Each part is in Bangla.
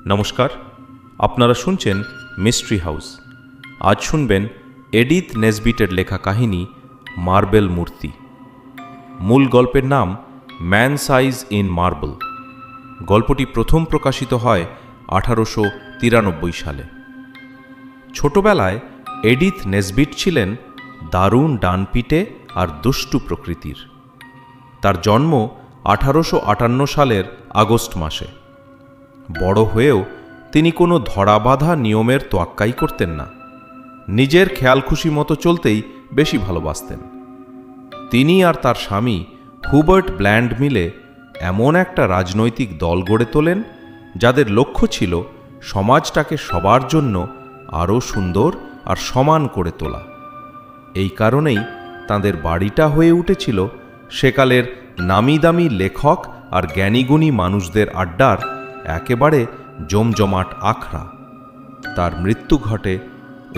নমস্কার, আপনারা শুনছেন মিস্ট্রি হাউস। আজ শুনবেন এডিথ নেসবিটের লেখা কাহিনী মার্বেল মূর্তি। মূল গল্পের নাম ম্যান সাইজ ইন মার্বেল। গল্পটি প্রথম প্রকাশিত হয় 1893 সালে। ছোটবেলায় এডিথ নেসবিট ছিলেন দারুণ ডানপিটে আর দুষ্টু প্রকৃতির। তার জন্ম 1858 সালের আগস্ট মাসে। বড় হয়েও তিনি কোনো ধরাবাঁধা নিয়মের তোয়াক্কাই করতেন না। নিজের খেয়াল খুশি মতো চলতেই বেশি ভালোবাসতেন। তিনি আর তার স্বামী হুবার্ট ব্ল্যান্ড মিলে এমন একটা রাজনৈতিক দল গড়ে তোলেন যাদের লক্ষ্য ছিল সমাজটাকে সবার জন্য আরও সুন্দর আর সমান করে তোলা। এই কারণেই তাদের বাড়িটা হয়ে উঠেছিল সেকালের নামিদামি লেখক আর জ্ঞানীগুণী মানুষদের আড্ডার একেবারে জমজমাট আখড়া। তার মৃত্যু ঘটে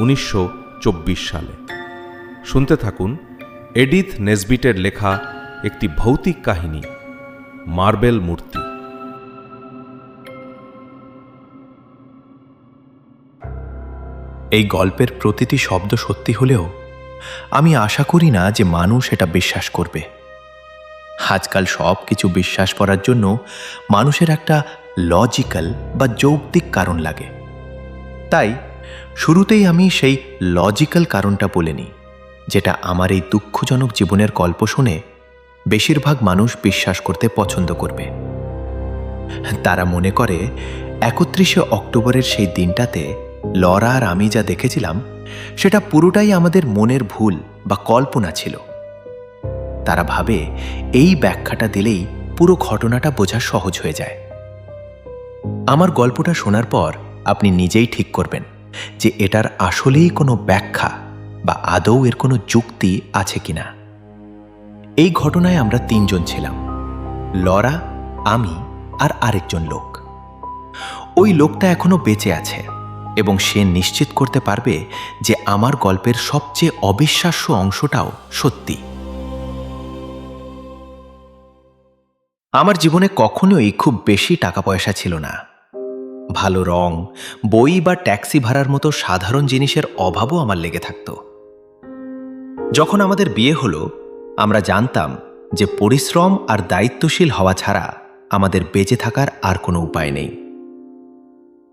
1924 সালে। শুনতে থাকুন এডিথ নেসবিটের লেখা একটি ভৌতিক কাহিনী, মার্বেল মূর্তি। এই গল্পের প্রতিটি শব্দ সত্যি হলেও আমি আশা করি না যে মানুষ এটা বিশ্বাস করবে। আজকাল সব কিছু বিশ্বাস করার জন্য মানুষের একটা লজিক্যাল বা যৌক্তিক কারণ লাগে। তাই শুরুতেই আমি সেই লজিক্যাল কারণটা বলে নিই, যেটা আমার এই দুঃখজনক জীবনের গল্প শুনে বেশিরভাগ মানুষ বিশ্বাস করতে পছন্দ করবে। তারা মনে করে 31শে অক্টোবরের সেই দিনটাতে লরা আর আমি যা দেখেছিলাম সেটা পুরোটাই আমাদের মনের ভুল বা কল্পনা ছিল। তারা ভাবে এই ব্যাখ্যাটা দিলেই পুরো ঘটনাটা বোঝা সহজ হয়ে যায়। আমার গল্পটা শোনার পর আপনি নিজেই ঠিক করবেন যে এটার আসলেই কোনো ব্যাখ্যা বা আদৌ এর কোনো যুক্তি আছে কিনা। এই ঘটনায় আমরা তিনজন ছিলাম, লরা, আমি আর আরেকজন লোক। ওই লোকটা এখনো বেঁচে আছে এবং সে নিশ্চিত করতে পারবে যে আমার গল্পের সবচেয়ে অবিশ্বাস্য অংশটাও সত্যি। আমার জীবনে কখনোই খুব বেশি টাকা পয়সা ছিল না। ভালো রং, বই বা ট্যাক্সি ভাড়ার মতো সাধারণ জিনিসের অভাবও আমার লেগে থাকত। যখন আমাদের বিয়ে হলো, আমরা জানতাম যে পরিশ্রম আর দায়িত্বশীল হওয়া ছাড়া আমাদের বেঁচে থাকার আর কোনো উপায় নেই।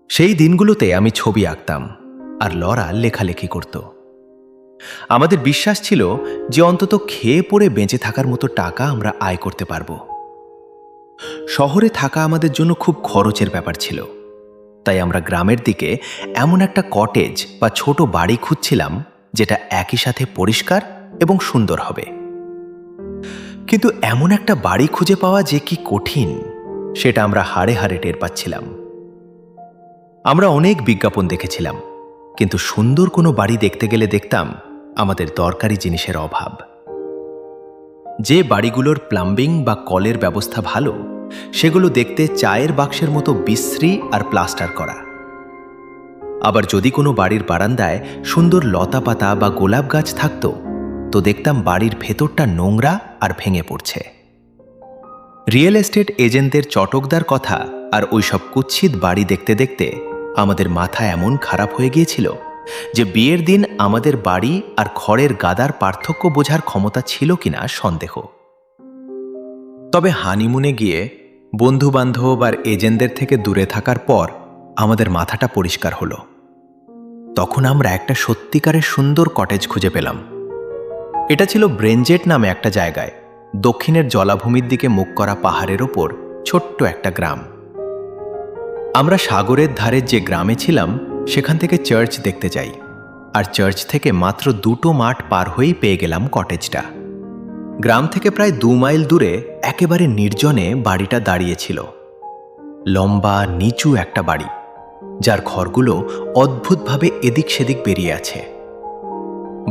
সেই দিনগুলোতে আমি ছবি আঁকতাম আর লরা লেখালেখি করত। আমাদের বিশ্বাস ছিল যে অন্তত খেয়ে পড়ে বেঁচে থাকার মতো টাকা আমরা আয় করতে পারব। শহরে থাকা আমাদের জন্য খুব খরচের ব্যাপার ছিল, তাই আমরা গ্রামের দিকে এমন একটা কটেজ বা ছোট বাড়ি খুঁজছিলাম যেটা একই সাথে পরিষ্কার এবং সুন্দর হবে। কিন্তু এমন একটা বাড়ি খুঁজে পাওয়া যে কি কঠিন সেটা আমরা হাড়ে হাড়ে টের পাচ্ছিলাম। আমরা অনেক বিজ্ঞাপন দেখেছিলাম, কিন্তু সুন্দর কোনো বাড়ি দেখতে গেলে দেখতাম আমাদের দরকারি জিনিসের অভাব। যে বাড়িগুলোর প্লাম্বিং বা কলের ব্যবস্থা ভালো, সেগুলো দেখতে চায়ের বাক্সের মতো বিশ্রী আর প্লাস্টার করা। আবার যদি কোনো বাড়ির বারান্দায় সুন্দর লতা পাতা বা গোলাপ গাছ থাকত, তো দেখতাম বাড়ির ভেতরটা নোংরা আর ভেঙে পড়ছে। রিয়েল এস্টেট এজেন্টদের চটকদার কথা আর ওইসব কুৎসিত বাড়ি দেখতে দেখতে আমাদের মাথা এমন খারাপ হয়ে গিয়েছিল যে বিয়ের দিন আমাদের বাড়ি আর খড়ের গাদার পার্থক্য বোঝার ক্ষমতা ছিল কিনা সন্দেহ। তবে হানিমুনে গিয়ে বন্ধুবান্ধব আর এজেন্টদের থেকে দূরে থাকার পর আমাদের মাথাটা পরিষ্কার হলো। তখন আমরা একটা সত্যিকারের সুন্দর কটেজ খুঁজে পেলাম। এটা ছিল ব্রেনজেট নামে একটা জায়গায়, দক্ষিণের জলাভূমির দিকে মুখ করা পাহাড়ের ওপর ছোট্ট একটা গ্রাম। আমরা সাগরের ধারের যে গ্রামে ছিলাম সেখান থেকে চার্চ দেখতে যাই, আর চার্চ থেকে মাত্র 2টো মাঠ পার হয়েই পেয়ে গেলাম কটেজটা। গ্রাম থেকে প্রায় 2 মাইল দূরে একেবারে নির্জনে বাড়িটা দাঁড়িয়েছিল। লম্বা নিচু একটা বাড়ি, যার ঘরগুলো অদ্ভুতভাবে এদিক সেদিক বেরিয়ে আছে।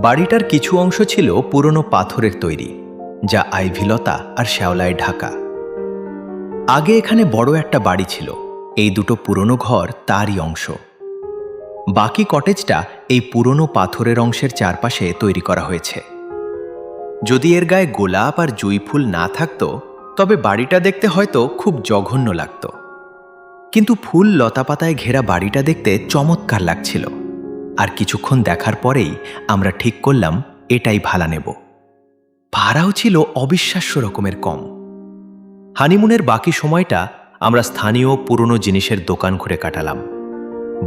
বাড়িটার কিছু অংশ ছিল পুরনো পাথরের তৈরি, যা আইভিলতা আর শ্যাওলায় ঢাকা। আগে এখানে বড় একটা বাড়ি ছিল, এই 2টো পুরনো ঘর তারই অংশ। বাকি কটেজটা এই পুরনো পাথরের অংশের চারপাশে তৈরি করা হয়েছে। যদি এর গায়ে গোলাপ আর জুঁই ফুল না থাকতো, তবে বাড়িটা দেখতে হয়তো খুব জঘন্য লাগত। কিন্তু ফুল লতাপাতায় ঘেরা বাড়িটা দেখতে চমৎকার লাগছিল, আর কিছুক্ষণ দেখার পরেই আমরা ঠিক করলাম এটাই ভাড়া নেব। ভাড়াও ছিল অবিশ্বাস্য রকমের কম। হানিমুনের বাকি সময়টা আমরা স্থানীয় পুরনো জিনিসের দোকান ঘুরে কাটালাম।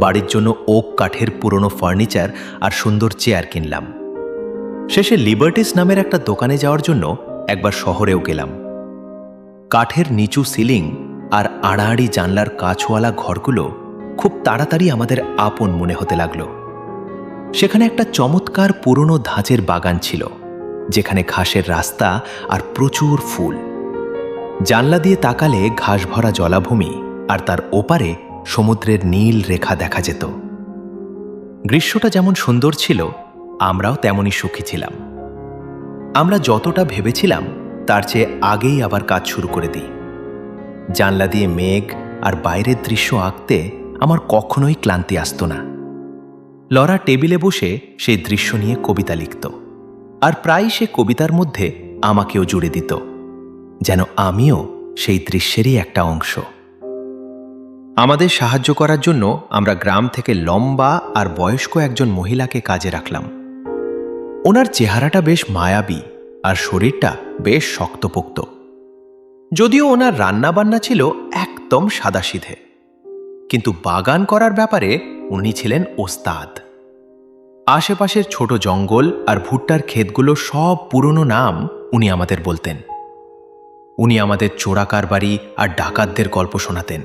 বাড়ির জন্য ওক কাঠের পুরনো ফার্নিচার আর সুন্দর চেয়ার কিনলাম। শেষে লিবার্টিস নামের একটা দোকানে যাওয়ার জন্য একবার শহরেও গেলাম। কাঠের নিচু সিলিং আর আড়াআড়ি জানলার কাঁচওয়ালা ঘরগুলো খুব তাড়াতাড়ি আমাদের আপন মনে হতে লাগলো। সেখানে একটা চমৎকার পুরনো ধাঁচের বাগান ছিল, যেখানে ঘাসের রাস্তা আর প্রচুর ফুল। জানলা দিয়ে তাকালে ঘাস ভরা জলাভূমি, আর তার ওপারে সমুদ্রের নীল রেখা দেখা যেত। গ্রীষ্মটা যেমন সুন্দর ছিল, আমরাও তেমনই সুখী ছিলাম। আমরা যতটা ভেবেছিলাম তার চেয়ে আগেই আবার কাজ শুরু করে দিই। জানলা দিয়ে মেঘ আর বাইরের দৃশ্য আঁকতে আমার কখনোই ক্লান্তি আসত না। লরা টেবিলে বসে সেই দৃশ্য নিয়ে কবিতা লিখত, আর প্রায় সে কবিতার মধ্যে আমাকেও জুড়ে দিত, যেন আমিও সেই দৃশ্যেরই একটা অংশ। আমাদের সাহায্য করার জন্য আমরা গ্রাম থেকে লম্বা আর বয়স্ক একজন মহিলাকে কাজে রাখলাম। ওনার চেহারাটা বেশ মায়াবী আর শরীরটা বেশ শক্তপোক্ত, যদিও ওনার রান্নাবান্না ছিল একদম সাদাসিধে, কিন্তু বাগান করার ব্যাপারে উনি ছিলেন ওস্তাদ। আশেপাশের ছোট জঙ্গল আর ভুট্টার ক্ষেতগুলো সব পুরনো নাম উনি আমাদের বলতেন। উনি আমাদের চোরা কারবারি আর ডাকাতদের গল্প শোনাতেন।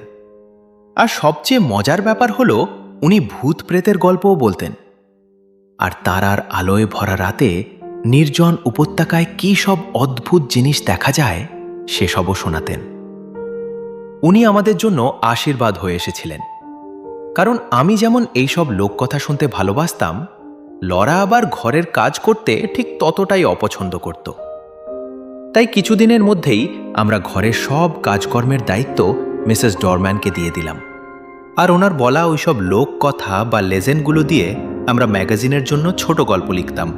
আর সবচেয়ে মজার ব্যাপার হলো উনি ভূত প্রেতের গল্পও বলতেন। আর তারার আলোয় ভরা রাতে নির্জন উপত্যকায় কী সব অদ্ভুত জিনিস দেখা যায় সেসবও শোনাতেন। উনি আমাদের জন্য আশীর্বাদ হয়ে এসেছিলেন, কারণ আমি যেমন এইসব লোককথা শুনতে ভালোবাসতাম, লরা আবার ঘরের কাজ করতে ঠিক ততটাই অপছন্দ করত। তাই কিছুদিনের মধ্যেই আমরা ঘরের সব কাজকর্মের দায়িত্ব মিসেস ডরম্যানকে দিয়ে দিলাম। আর ওনার বলা ওইসব লোককথা বা লেজেন্ডগুলো দিয়ে আমরা ম্যাগাজিনের জন্য ছোট গল্প লিখতাম,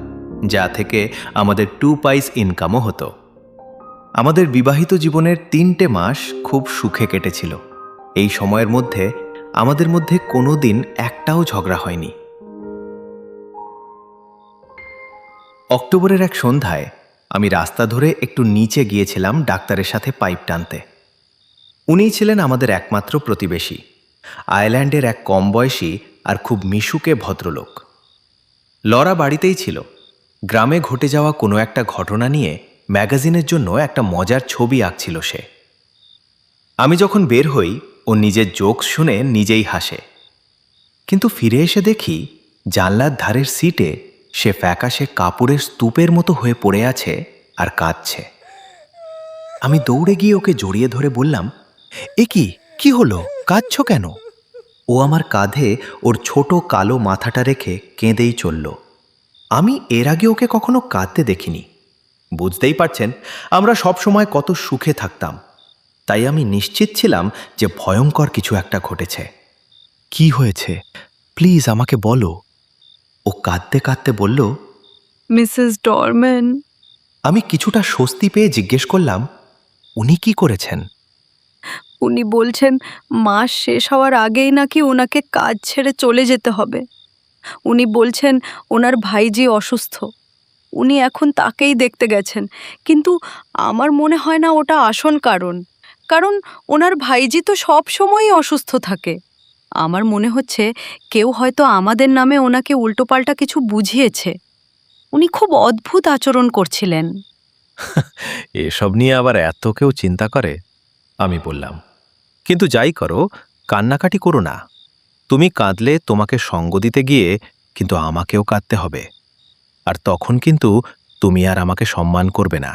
যা থেকে আমাদের 2 পয়সা ইনকামও হতো। আমাদের বিবাহিত জীবনের 3টে মাস খুব সুখে কেটেছিল। এই সময়ের মধ্যে আমাদের মধ্যে কোনো দিন একটাও ঝগড়া হয়নি। অক্টোবরের এক সন্ধ্যায় আমি রাস্তা ধরে একটু নিচে গিয়েছিলাম ডাক্তারের সাথে পাইপ টানতে। উনিই ছিলেন আমাদের একমাত্র প্রতিবেশী, আয়ারল্যান্ডের এক কম বয়সী আর খুব মিশুকে ভদ্রলোক। লরা বাড়িতেই ছিল। গ্রামে ঘটে যাওয়া কোনো একটা ঘটনা নিয়ে ম্যাগাজিনের জন্য একটা মজার ছবি আঁকছিল সে। আমি যখন বের হই, ও নিজের জোকস শুনে নিজেই হাসে, কিন্তু ফিরে এসে দেখি জানলার ধারের সিটে সে ফ্যাকাশে কাপড়ের স্তূপের মতো হয়ে পড়ে আছে আর কাঁদছে। আমি দৌড়ে গিয়ে ওকে জড়িয়ে ধরে বললাম, এ কি হলো, কাঁদছো কেন? ও আমার কাঁধে ওর ছোট কালো মাথাটা রেখে কেঁদেই চলল। আমি এর আগে ওকে কখনো কাঁদতে দেখিনি। বুঝতেই পারছেন আমরা সব সময় কত সুখে থাকতাম, তাই আমি নিশ্চিত ছিলাম যে ভয়ঙ্কর কিছু একটা ঘটেছে। কি হয়েছে, প্লিজ আমাকে বলো। ও কাঁদতে কাঁদতে বলল, মিসেস ডরম্যান। আমি কিছুটা স্বস্তি পেয়ে জিজ্ঞেস করলাম, উনি কি করেছেন? উনি বলছেন মাস শেষ হওয়ার আগেই নাকি ওনাকে কাজ ছেড়ে চলে যেতে হবে। উনি বলছেন ওনার ভাইজি অসুস্থ, উনি এখন তাকেই দেখতে গেছেন, কিন্তু আমার মনে হয় না ওটা আসল কারণ ওনার ভাইজি তো সব সময়ই অসুস্থ থাকে। আমার মনে হচ্ছে কেউ হয়তো আমাদের নামে ওনাকে উল্টোপাল্টা কিছু বুঝিয়েছে। উনি খুব অদ্ভুত আচরণ করছিলেন। এসব নিয়ে আবার এত কেউ চিন্তা করে? আমি বললাম, কিন্তু যাই করো, কান্নাকাটি করো না। তুমি কাঁদলে তোমাকে সঙ্গ দিতে গিয়ে কিন্তু আমাকেও কাঁদতে হবে, আর তখন কিন্তু তুমি আর আমাকে সম্মান করবে না।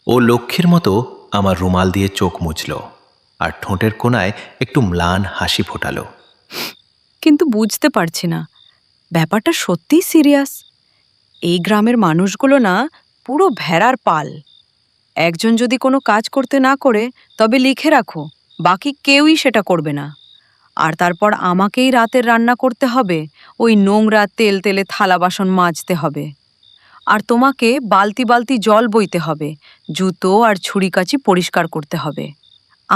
ও লক্ষ্মীর মতো আমার রুমাল দিয়ে চোখ মুছল আর ঠোঁটের কোণায় একটু ম্লান হাসি ফোটালো। কিন্তু বুঝতে পারছি না, ব্যাপারটা সত্যিই সিরিয়াস। এই গ্রামের মানুষগুলো না পুরো ভেড়ার পাল। একজন যদি কোনো কাজ করতে না করে, তবে লিখে রাখো বাকি কেউই সেটা করবে না। আর তারপর আমাকেই রাতের রান্না করতে হবে, ওই নোংরা তেল তেলে থালা বাসন মাজতে হবে, আর তোমাকে বালতি বালতি জল বইতে হবে, জুতো আর ছুরি কাচি পরিষ্কার করতে হবে।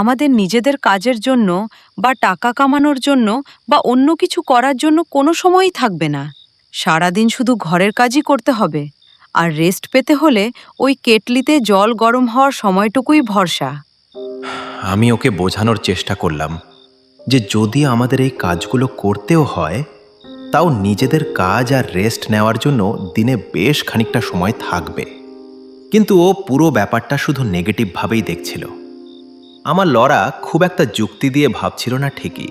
আমাদের নিজেদের কাজের জন্য বা টাকা কামানোর জন্য বা অন্য কিছু করার জন্য কোনো সময়ই থাকবে না। সারাদিন শুধু ঘরের কাজই করতে হবে, আর রেস্ট পেতে হলে ওই কেটলিতে জল গরম হওয়ার সময়টুকুই ভরসা। আমি ওকে বোঝানোর চেষ্টা করলাম যে যদি আমাদের এই কাজগুলো করতেও হয়, তাও নিজেদের কাজ আর রেস্ট নেওয়ার জন্য দিনে বেশ খানিকটা সময় থাকবে। কিন্তু ও পুরো ব্যাপারটা শুধু নেগেটিভভাবেই দেখছিল। আমার লরা খুব একটা যুক্তি দিয়ে ভাবছিল না ঠিকই,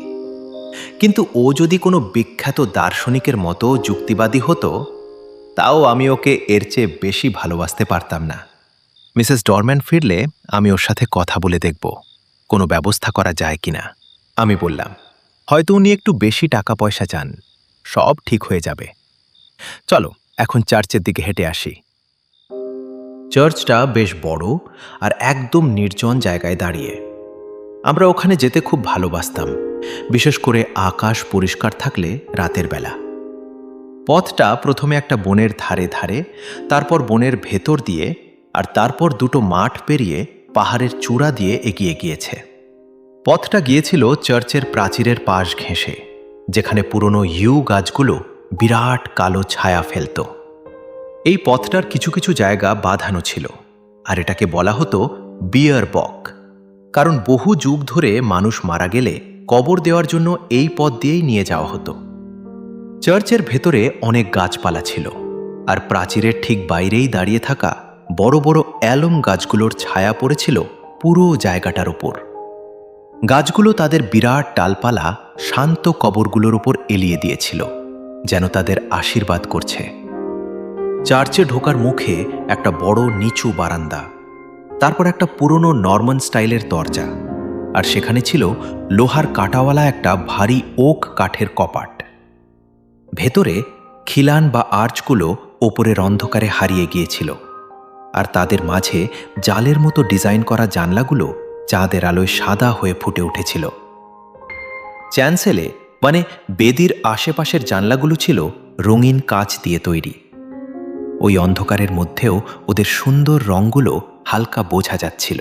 কিন্তু ও যদি কোনো বিখ্যাত দার্শনিকের মতো যুক্তিবাদী হতো, তাও আমি ওকে এর চেয়ে বেশি ভালোবাসতে পারতাম না। মিসেস ডরম্যান ফিরলে আমি ওর সাথে কথা বলে দেখব কোনো ব্যবস্থা করা যায় কিনা। আমি বললাম, হয়তো উনি একটু বেশি টাকা পয়সা চান, সব ঠিক হয়ে যাবে। চলো এখন চার্চের দিকে হেঁটে আসি। চার্চটা বেশ বড় আর একদম নির্জন জায়গায় দাঁড়িয়ে। আমরা ওখানে যেতে খুব ভালোবাসতাম, বিশেষ করে আকাশ পরিষ্কার থাকলে রাতের বেলা। পথটা প্রথমে একটা বনের ধারে ধারে, তারপর বনের ভেতর দিয়ে, আর তারপর দুটো মাঠ পেরিয়ে পাহাড়ের চূড়া দিয়ে এগিয়ে গিয়েছে। পথটা গিয়েছিল চার্চের প্রাচীরের পাশ ঘেঁষে, যেখানে পুরনো ইউ গাছগুলো বিরাট কালো ছায়া ফেলত। এই পথটার কিছু কিছু জায়গা বাঁধানো ছিল, আর এটাকে বলা হতো বিয়ার বক, কারণ বহু যুগ ধরে মানুষ মারা গেলে কবর দেওয়ার জন্য এই পথ দিয়েই নিয়ে যাওয়া হতো। চার্চের ভেতরে অনেক গাছপালা ছিল, আর প্রাচীরের ঠিক বাইরেই দাঁড়িয়ে থাকা বড় বড় অ্যালম গাছগুলোর ছায়া পড়েছিল পুরো জায়গাটার উপর। গাছগুলো তাদের বিরাট ডালপালা শান্ত কবরগুলোর উপর এলিয়ে দিয়েছিল, যেন তাদের আশীর্বাদ করছে। চার্চে ঢোকার মুখে একটা বড় নিচু বারান্দা, তারপর একটা পুরনো নরমান স্টাইলের দরজা, আর সেখানে ছিল লোহার কাঁটাওয়ালা একটা ভারী ওক কাঠের কপাট। ভেতরে খিলান বা আর্চগুলো ওপরের অন্ধকারে হারিয়ে গিয়েছিল, আর তাদের মাঝে জালের মতো ডিজাইন করা জানলাগুলো চাঁদের আলোয় সাদা হয়ে ফুটে উঠেছিল। চ্যান্সেলে মানে বেদির আশেপাশের জানলাগুলো ছিল রঙিন কাচ দিয়ে তৈরি। ওই অন্ধকারের মধ্যেও ওদের সুন্দর রঙগুলো হালকা বোঝা যাচ্ছিল।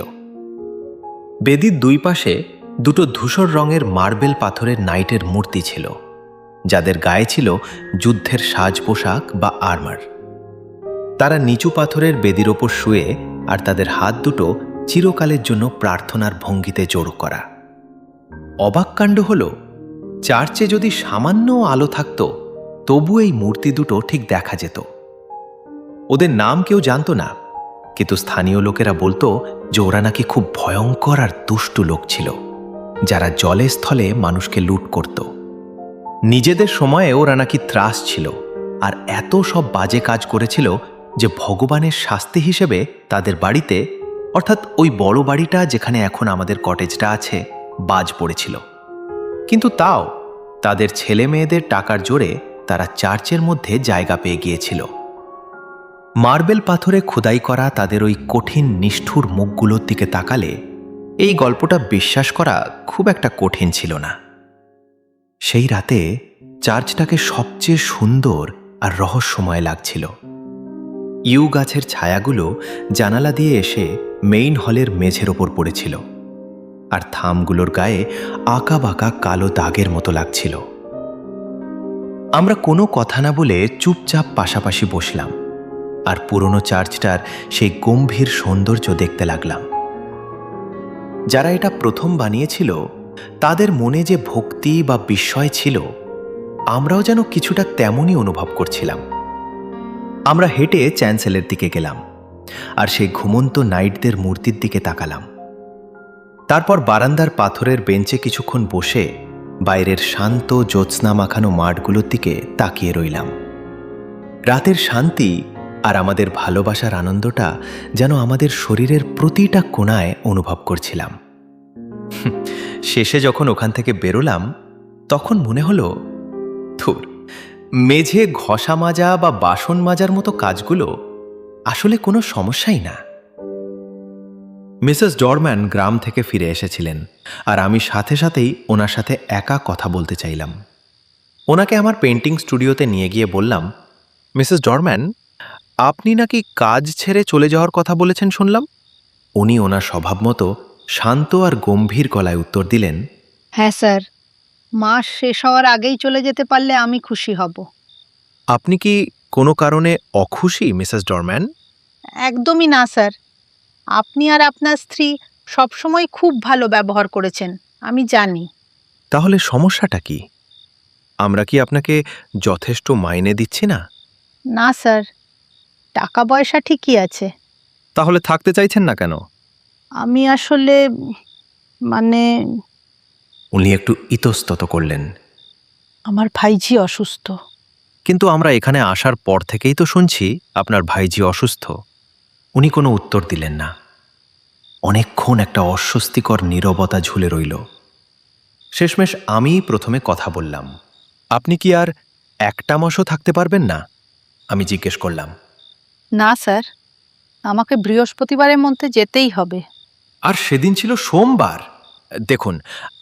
বেদির দুই পাশে দুটো ধূসর রঙের মার্বেল পাথরের নাইটের মূর্তি ছিল, যাদের গায়ে ছিল যুদ্ধের সাজ পোশাক বা আর্মার। তারা নিচু পাথরের বেদির ওপর শুয়ে, আর তাদের হাত দুটো চিরকালের জন্য প্রার্থনার ভঙ্গিতে জোড় করা। অবাক কাণ্ড হল, চার্চে যদি সামান্য আলো থাকত, তবু এই মূর্তি দুটো ঠিক দেখা যেত। ওদের নাম কেউ জানত না, কিন্তু স্থানীয় লোকেরা বলতো যে ওরা নাকি খুব ভয়ঙ্কর আর দুষ্টু লোক ছিল, যারা জলে স্থলে মানুষকে লুট করত। নিজেদের সময়ে ওরা নাকি ত্রাস ছিল, আর এত সব বাজে কাজ করেছিল যে ভগবানের শাস্তি হিসেবে তাদের বাড়িতে, অর্থাৎ ওই বড় বাড়িটা যেখানে এখন আমাদের কটেজটা আছে, বাজ পড়েছিল। কিন্তু তাও তাদের ছেলে মেয়েদের টাকার জোরে তারা চার্চের মধ্যে জায়গা পেয়ে গিয়েছিল। মার্বেল পাথরে খোদাই করা তাদের ওই কঠিন নিষ্ঠুর মুখগুলোর দিকে তাকালে এই গল্পটা বিশ্বাস করা খুব একটা কঠিন ছিল না। সেই রাতে চার্চটাকে সবচেয়ে সুন্দর আর রহস্যময় লাগছিল। ইউ গাছের ছায়াগুলো জানালা দিয়ে এসে মেইন হলের মেঝের ওপর পড়েছিল, আর থামগুলোর গায়ে আঁকা বাঁকা কালো দাগের মতো লাগছিল। আমরা কোনো কথা না বলে চুপচাপ পাশাপাশি বসলাম, আর পুরনো চার্চটার সেই গম্ভীর সৌন্দর্য দেখতে লাগলাম। যারা এটা প্রথম বানিয়েছিল তাদের মনে যে ভক্তি বা বিস্ময় ছিল, আমরাও যেন কিছুটা তেমনই অনুভব করছিলাম। আমরা হেঁটে চ্যান্সেলের দিকে গেলাম, আর সেই ঘুমন্ত নাইটদের মূর্তির দিকে তাকালাম। তারপর বারান্দার পাথরের বেঞ্চে কিছুক্ষণ বসে বাইরের শান্ত জ্যোৎস্না মাখানো মাঠগুলোর দিকে তাকিয়ে রইলাম। রাতের শান্তি আর আমাদের ভালোবাসার আনন্দটা যেন আমাদের শরীরের প্রতিটা কোণায় অনুভব করছিলাম। শেষে যখন ওখান থেকে বেরোলাম, তখন মনে হলো, ধুর, মেঝে ঘষা মাজা বা বাসন মাজার মতো কাজগুলো আসলে কোনো সমস্যাই না। মিসেস ডরম্যান গ্রাম থেকে ফিরে এসেছিলেন, আর আমি সাথে সাথেই ওনার সাথে একা কথা বলতে চাইলাম। ওনাকে আমার পেন্টিং স্টুডিওতে নিয়ে গিয়ে বললাম, মিসেস ডরম্যান, আপনি নাকি কাজ ছেড়ে চলে যাওয়ার কথা বলেছেন শুনলাম। উনি ওনার স্বভাব মতো শান্ত আর গম্ভীর গলায় উত্তর দিলেন, হ্যাঁ স্যার, মাস শেষ হওয়ার আগেই চলে যেতে পারলে আমি খুশি হব। আপনি কি কোনো কারণে অখুশি মিসেস ডরম্যান? একদমই না স্যার, আপনি আর আপনার স্ত্রী সবসময় খুব ভালো ব্যবহার করেছেন, আমি জানি। তাহলে সমস্যাটা কি? আমরা কি আপনাকে যথেষ্ট মাইনে দিচ্ছি না? না স্যার, টাকা পয়সা ঠিকই আছে। তাহলে থাকতে চাইছেন না কেন? আমি আসলে মানে উনি একটু ইতস্তত করলেন। আমার ভাইঝি অসুস্থ। কিন্তু আমরা এখানে আসার পর থেকেই তো শুনছি আপনার ভাইজি অসুস্থ। উনি কোনো উত্তর দিলেন না। অনেকক্ষণ একটা অস্বস্তিকর নীরবতা ঝুলে রইল। শেষমেশ আমিই প্রথমে কথা বললাম। আপনি কি আর একটা মাসও থাকতে পারবেন না? আমি জিজ্ঞেস করলাম। না স্যার, আমাকে বৃহস্পতিবারের মধ্যে যেতেই হবে। আর সেদিন ছিল সোমবার। দেখুন,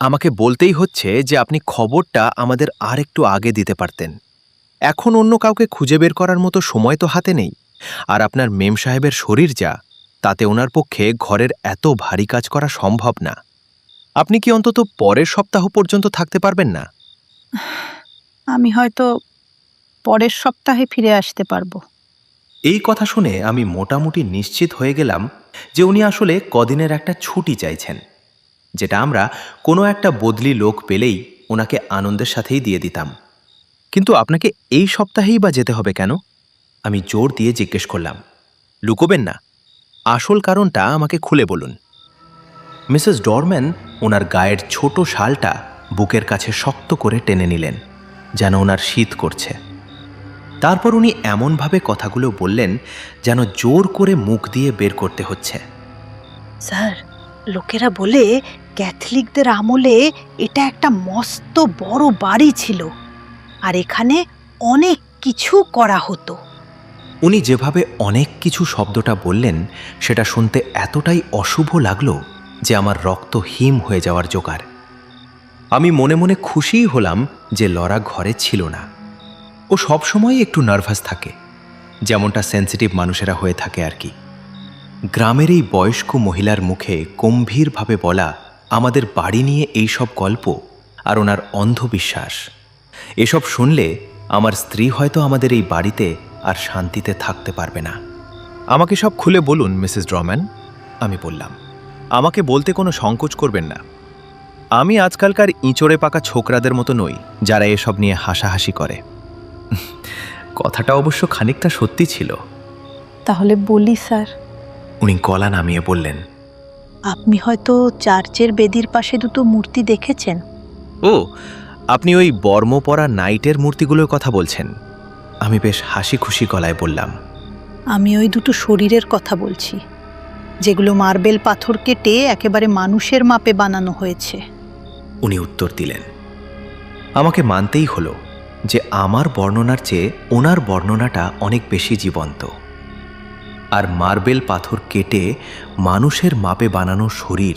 আমাকে বলতেই হচ্ছে যে আপনি খবরটা আমাদের আর একটু আগে দিতে পারতেন। এখন অন্য কাউকে খুঁজে বের করার মতো সময় তো হাতে নেই। আর আপনার মেম সাহেবের শরীর যা, তাতে ওনার পক্ষে ঘরের এত ভারী কাজ করা সম্ভব না। আপনি কি অন্তত পরের সপ্তাহ পর্যন্ত থাকতে পারবেন না? আমি হয়তো পরের সপ্তাহে ফিরে আসতে পারবো। এই কথা শুনে আমি মোটামুটি নিশ্চিত হয়ে গেলাম যে উনি আসলে কদিনের একটা ছুটি চাইছেন, যেটা আমরা কোনো একটা বদলি লোক পেলেই ওনাকে আনন্দের সাথেই দিয়ে দিতাম। কিন্তু আপনাকে এই সপ্তাহেই বা যেতে হবে কেন? আমি জোর দিয়ে জিজ্ঞেস করলাম। লুকোবেন না, আসল কারণটা আমাকে খুলে বলুন। মিসেস ডরম্যান ওনার গায়ের ছোট শালটা বুকের কাছে শক্ত করে টেনে নিলেন, যেন ওনার শীত করছে। তারপর উনি এমনভাবে কথাগুলো বললেন যেন জোর করে মুখ দিয়ে বের করতে হচ্ছে। স্যার, লোকেরা বলে ক্যাথলিকদের আমলে এটা একটা মস্ত বড় বাড়ি ছিল, আর এখানে অনেক কিছু করা হতো। উনি যেভাবে অনেক কিছু শব্দটা বললেন সেটা শুনতে এতটাই অশুভ লাগলো যে আমার রক্ত হিম হয়ে যাওয়ার জোগাড়। আমি মনে মনে খুশিই হলাম যে লরা ঘরে ছিল না। ও সবসময় একটু নার্ভাস থাকে, যেমনটা সেন্সিটিভ মানুষেরা হয়ে থাকে আর কি। গ্রামের এই বয়স্ক মহিলার মুখে গম্ভীরভাবে বলা আমাদের বাড়ি নিয়ে এই সব গল্প আর ওনার অন্ধবিশ্বাস, এসব শুনলে আমার স্ত্রী হয়তো আমাদের এই বাড়িতে আর শান্তিতে থাকতে পারবে না। আমাকে সব খুলে বলুন মিসেস ড্রম্যান, আমি বললাম। আমাকে বলতে কোনো সংকোচ করবেন না। আমি আজকালকার ইঁচড়ে পাকা ছোকরাদের মতো নই যারা এসব নিয়ে হাসাহাসি করে। কথাটা অবশ্য খানিকটা সত্যি ছিল। তাহলে বলি স্যার, উনি গলা নামিয়ে বললেন, আপনি হয়তো চার্চের বেদির পাশে দুটো মূর্তি দেখেছেন। ও, আপনি ওই বর্ম পরা নাইটের মূর্তিগুলোর কথা বলছেন? আমি বেশ হাসি খুশি গলায় বললাম, আমি ওই দুটো শরীরের কথা বলছি, যেগুলো মার্বেল পাথর কেটে একেবারে মানুষের মাপে বানানো হয়েছে। উনি উত্তর দিলেন। আমাকে মানতেই হলো যে আমার বর্ণনার চেয়ে ওনার বর্ণনাটা অনেক বেশি জীবন্ত। আর মার্বেল পাথর কেটে মানুষের মাপে বানানো শরীর,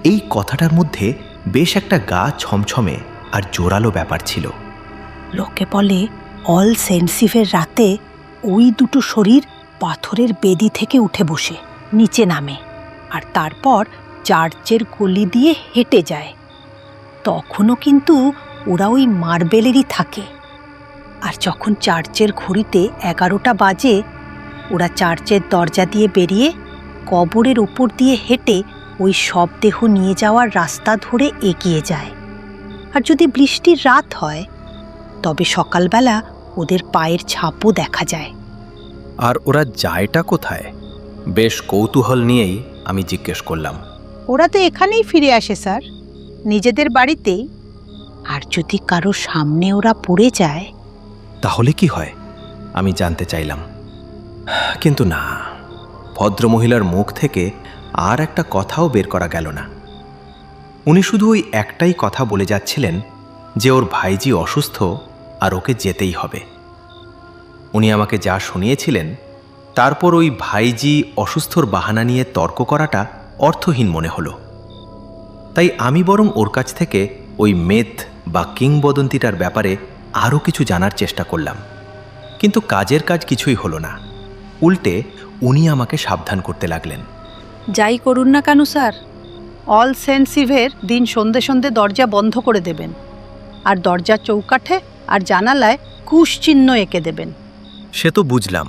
এই কথাটার মধ্যে বেশ একটা গা ছমছমে আর জোরালো ব্যাপার ছিল। লোকে বলে অল সেন্সিভের রাতে ওই দুটো শরীর পাথরের বেদি থেকে উঠে বসে নিচে নামে, আর তারপর চার্চের গলি দিয়ে হেঁটে যায়। তখনও কিন্তু ওরা ওই মার্বেলেরই থাকে। আর যখন চার্চের ঘড়িতে 11টা বাজে, ওরা চার্চের দরজা দিয়ে বেরিয়ে কবরের উপর দিয়ে হেঁটে ওই সব দেহ নিয়ে যাওয়ার রাস্তা ধরে এগিয়ে যায়। আর যদি বৃষ্টির রাত হয় তবে সকালবেলা ওদের পায়ের ছাপও দেখা যায়। আর ওরা যায়টা কোথায়? বেশ কৌতূহল নিয়েই আমি জিজ্ঞেস করলাম। ওরা তো এখানেই ফিরে আসে স্যার, নিজেদের বাড়িতেই। আর যদি কারো সামনে ওরা পড়ে যায়, তাহলে কি হয়? আমি জানতে চাইলাম। কিন্তু না, ভদ্রমহিলার মুখ থেকে আর একটা কথাও বের করা গেল না। উনি শুধু ওই একটাই কথা বলে যাচ্ছিলেন যে ওর ভাইজি অসুস্থ আর ওকে যেতেই হবে। উনি আমাকে যা শুনিয়েছিলেন তারপর ওই ভাইজি অসুস্থর বাহানা নিয়ে তর্ক করাটা অর্থহীন মনে হলো। তাই আমি বরং ওর কাছ থেকে ওই মেথ বা কিংবদন্তিটার ব্যাপারে আরও কিছু জানার চেষ্টা করলাম। কিন্তু কাজের কাজ কিছুই হলো না। উল্টে উনি আমাকে সাবধান করতে লাগলেন। যাই করুন না কেন স্যার, অল সেন্টস ইভের দিন সন্ধে সন্ধে দরজা বন্ধ করে দেবেন, আর দরজার চৌকাঠে আর জানালায় কুশ চিহ্ন এঁকে দেবেন। সে তো বুঝলাম,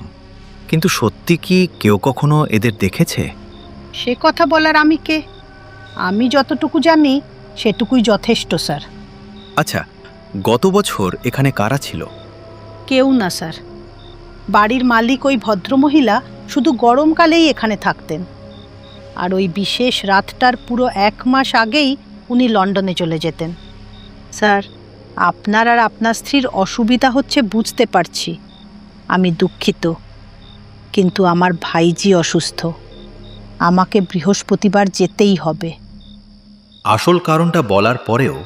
কিন্তু সত্যি কি কেউ কখনো এদের দেখেছে? সে কথা বলার আমি কে? আমি যতটুকু জানি সেটুকুই যথেষ্ট, স্যার। আচ্ছা, গত বছর এখানে কারা ছিল? কেউ না, স্যার। বাড়ির মালিক ওই ভদ্রমহিলা শুধু গরমকালেই এখানে থাকতেন, আর ওই বিশেষ রাতটার পুরো 1 মাস আগেই উনি লন্ডনে চলে যেতেন। স্যার, আপনার আর আপনার স্ত্রীর অসুবিধা হচ্ছে বুঝতে পারছি, আমি দুঃখিত, কিন্তু আমার ভাইজি অসুস্থ, আমাকে বৃহস্পতিবার যেতেই হবে। আসল কারণটা বলার পরেও